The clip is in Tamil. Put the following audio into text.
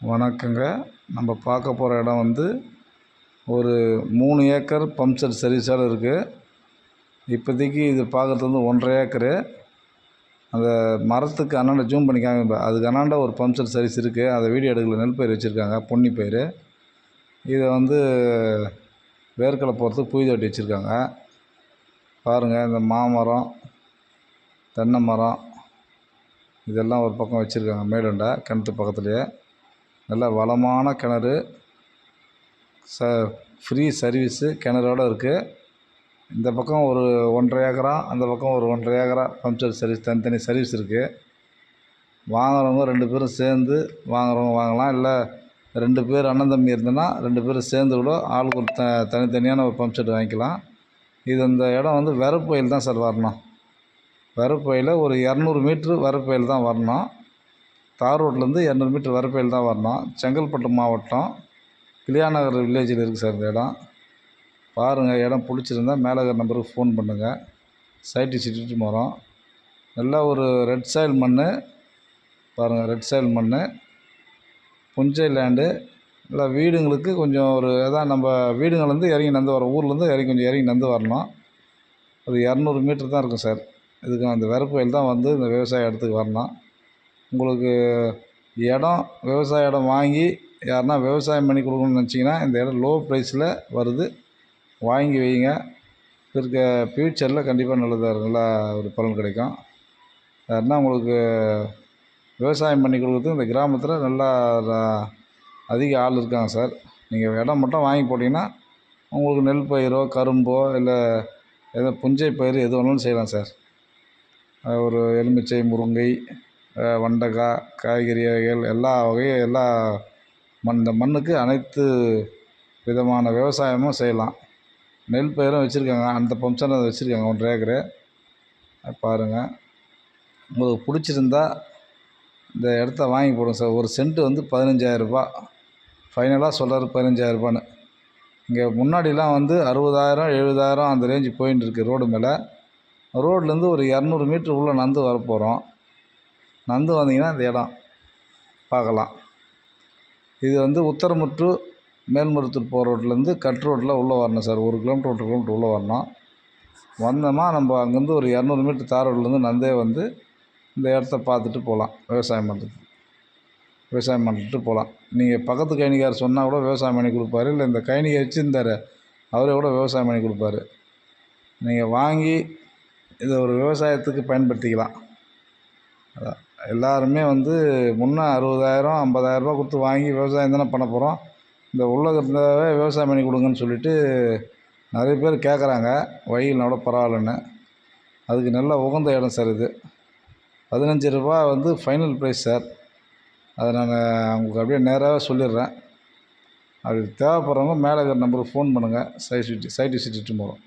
வணக்கங்க. நம்ம பார்க்க போகிற இடம் வந்து ஒரு 3 ஏக்கர் பம்ப் செட் சர்வீஸோடு இருக்குது. இப்போதைக்கு இது பார்க்குறது வந்து 1.5 ஏக்கரு. அந்த மரத்துக்கு அண்ணாண்ட ஜூம் பண்ணி காமிப்பேன். அதுக்கு அண்ணாண்ட ஒரு பம்ப் செட் சர்வீஸ் இருக்குது. அதை வீடியோ எடுக்கல. நெல் பயிர் வச்சுருக்காங்க, பொன்னி பயிர். இதை வந்து வேர்க்கடலை போகிறதுக்கு புய் தோட்டி வச்சுருக்காங்க. பாருங்கள், இந்த மாமரம், தென்னை மரம் இதெல்லாம் ஒரு பக்கம் வச்சுருக்காங்க. மேலுண்டா கிணத்து பக்கத்துலேயே நல்ல வளமான கிணறு, ஃப்ரீ சர்வீஸு கிணறோடு இருக்குது. இந்த பக்கம் ஒரு 1.5 ஏக்கரா, அந்த பக்கம் ஒரு 1.5 ஏக்கரா பம்ப் செட் சர்வீஸ் தனித்தனி சர்வீஸ் இருக்குது. வாங்குறவங்க 2 பேரும் சேர்ந்து வாங்குறவங்க வாங்கலாம். இல்லை 2 பேர் அண்ணன் தம்பி இருந்ததுன்னா 2 பேரும் சேர்ந்து கூட ஆளுக்கு ஒரு தனித்தனியான ஒரு பம்ப் செட் வாங்கிக்கலாம். இது இந்த இடம் வந்து வரப்புயல் தான் சார் வரணும். வரப்புயல் ஒரு 200 மீட்ரு வரப்புயல் தான் வரணும். தார் ரோட்லேருந்து 200 மீட்டர் வரப்புயல் தான் வரணும். செங்கல்பட்டு மாவட்டம் கிளியாநகர் வில்லேஜில் இருக்குது சார் இந்த இடம். பாருங்கள், இடம் பிடிச்சிருந்தா மேலே இருக்கிற நம்பருக்கு ஃபோன் பண்ணுங்கள். சைட் விசிட்டு போகிறோம். நல்லா ஒரு ரெட் சாயில் மண் பாருங்கள், ரெட் சாயில் மண், புஞ்சை லேண்டு. நல்லா வீடுங்களுக்கு கொஞ்சம் ஒரு அதான் நம்ம வீடுங்கள்லேருந்து இறங்கி நந்து வரோம். ஊர்லேருந்து கொஞ்சம் இறங்கி நந்து வரணும். ஒரு 200 மீட்டர் தான் இருக்கும் சார். இதுக்கு அந்த வரப்புயல் தான் வந்து இந்த விவசாய இடத்துக்கு வரணும். உங்களுக்கு இடம் விவசாய இடம் வாங்கி யாருன்னா விவசாயம் பண்ணி கொடுக்கணும்னு நினச்சிங்கன்னா இந்த இடம் லோ ப்ரைஸில் வருது. வாங்கி வைங்க. இருக்க ஃப்யூச்சரில் கண்டிப்பாக நல்லா ஒரு பலன் கிடைக்கும். யாருன்னா உங்களுக்கு விவசாயம் பண்ணி கொடுக்குறதுக்கு இந்த கிராமத்தில் நல்லா அதிக ஆள் இருக்காங்க சார். நீங்கள் இடம் மட்டும் வாங்கி போட்டிங்கன்னா உங்களுக்கு நெல் பயிரோ கரும்போ இல்லை ஏதோ புஞ்சை பயிர் எது வேணாலும் செய்யலாம் சார். ஒரு எலுமிச்சை, முருங்கை, வெண்டைக்காய், காய்கறி வகைகள் எல்லா வகையும் இந்த மண்ணுக்கு அனைத்து விதமான விவசாயமும் செய்யலாம். நெல் பயிரும் வச்சுருக்காங்க. அந்த பம்ப் செட் வச்சுருக்காங்க 1.5 ஏக்கரு. பாருங்கள், உங்களுக்கு பிடிச்சிருந்தா இந்த இடத்த வாங்கி போடுங்க சார். ஒரு சென்ட்டு வந்து 15,000 ஃபைனலாக சொல்கிறாரு 15,000. இங்கே முன்னாடிலாம் வந்து 60,000 70,000 அந்த ரேஞ்சு போயின்னு இருக்குது. ரோடு மேலே ரோட்லேருந்து ஒரு 200 மீட்ரு உள்ளே நடந்து வரப்போகிறோம். நடந்து வந்தீங்கன்னா இந்த இடம் பார்க்கலாம். இது வந்து உத்தரமுற்று மேல்மருத்தூர் போகிற ரோட்லேருந்து கட் ரோட்டில் உள்ளே வரணும் சார். 1 கிலோமீட்டர் 1.5 கிலோமீட்டர் உள்ளே வரணும். வந்தோமா நம்ம அங்கேருந்து ஒரு 200 மீட்டர் தார் ரோட்லேருந்து நடந்தே வந்து இந்த இடத்த பார்த்துட்டு போகலாம். விவசாயம் பண்ணிட்டு போகலாம். நீங்கள் பக்கத்து கைனிக்கார் சொன்னால் கூட விவசாயம் பண்ணி கொடுப்பாரு. இல்லை இந்த கைனிகை வச்சுருந்தார், அவரே கூட விவசாயம் பண்ணி கொடுப்பாரு. நீங்கள் வாங்கி இதை ஒரு விவசாயத்துக்கு பயன்படுத்திக்கலாம். அதான் எல்லாருமே வந்து முன்னே 60,000 50,000 கொடுத்து வாங்கி விவசாயம் தானே பண்ண போகிறோம். இந்த உலகத்திலவே விவசாயம் பண்ணி கொடுங்கன்னு சொல்லிவிட்டு நிறைய பேர் கேட்குறாங்க. வயல்னால பரவாயில்லன்னு. அதுக்கு நல்ல உகந்த இடம் சார் இது. 15,000 வந்து ஃபைனல் ப்ரைஸ் சார். அதை நான் உங்களுக்கு அப்படியே நேராகவே சொல்லிடுறேன். அது தேவைப்படுறவங்க மேலே இருக்கிற நம்பருக்கு ஃபோன் பண்ணுங்கள். சைட் விசிட் போகிறோம்.